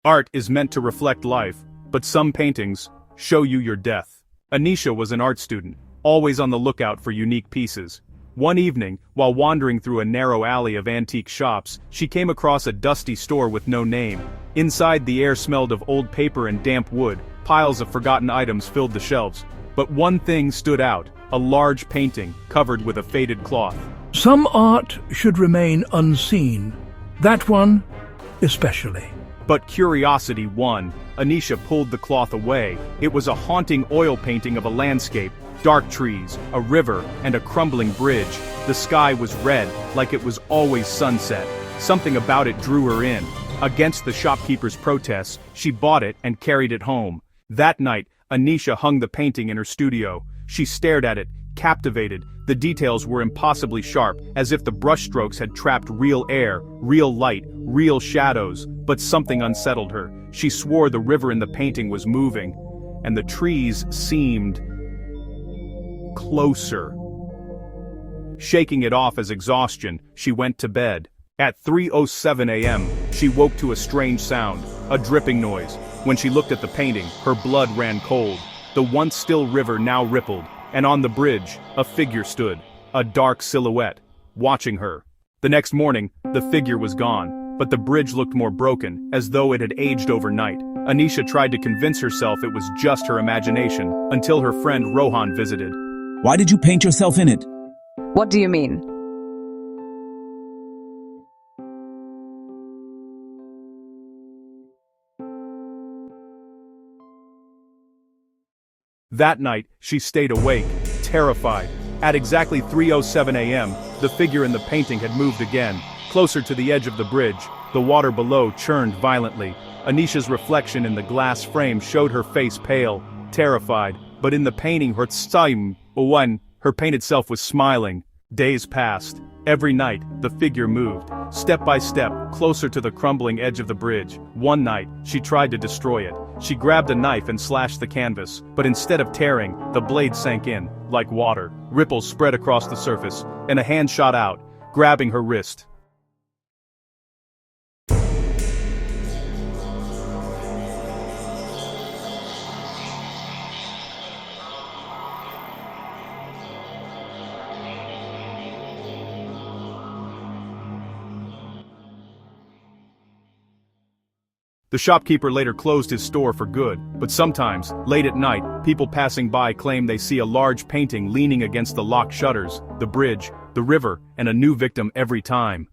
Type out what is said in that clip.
Art is meant to reflect life, but some paintings show you your death. Anisha was an art student, always on the lookout for unique pieces. One evening, while wandering through a narrow alley of antique shops, she came across a dusty store with no name. Inside, the air smelled of old paper and damp wood. Piles of forgotten items filled the shelves. But one thing stood out, a large painting covered with a faded cloth. Some art should remain unseen. That one, especially. But curiosity won. Anisha pulled the cloth away. It was a haunting oil painting of a landscape, dark trees, a river, and a crumbling bridge. The sky was red, like it was always sunset. Something about it drew her in. Against the shopkeeper's protests, she bought it and carried it home. That night, Anisha hung the painting in her studio. She stared at it, captivated. The details were impossibly sharp, as if the brushstrokes had trapped real air, real light, real shadows. But something unsettled her. She swore the river in the painting was moving, and the trees seemed closer. Shaking it off as exhaustion, she went to bed. At 3:07 a.m., she woke to a strange sound, a dripping noise. When she looked at the painting, her blood ran cold. The once still river now rippled, and on the bridge, a figure stood, a dark silhouette, watching her. The next morning, the figure was gone, but the bridge looked more broken, as though it had aged overnight. Anisha tried to convince herself it was just her imagination, until her friend Rohan visited. Why did you paint yourself in it? What do you mean? That night, she stayed awake, terrified. At exactly 3:07 a.m., the figure in the painting had moved again. Closer to the edge of the bridge, the water below churned violently. Anisha's reflection in the glass frame showed her face pale, terrified, but in the painting her painted self was smiling. Days passed. Every night, the figure moved, step by step, closer to the crumbling edge of the bridge. One night, she tried to destroy it. She grabbed a knife and slashed the canvas, but instead of tearing, the blade sank in, like water. Ripples spread across the surface, and a hand shot out, grabbing her wrist. The shopkeeper later closed his store for good, but sometimes, late at night, people passing by claim they see a large painting leaning against the locked shutters, the bridge, the river, and a new victim every time.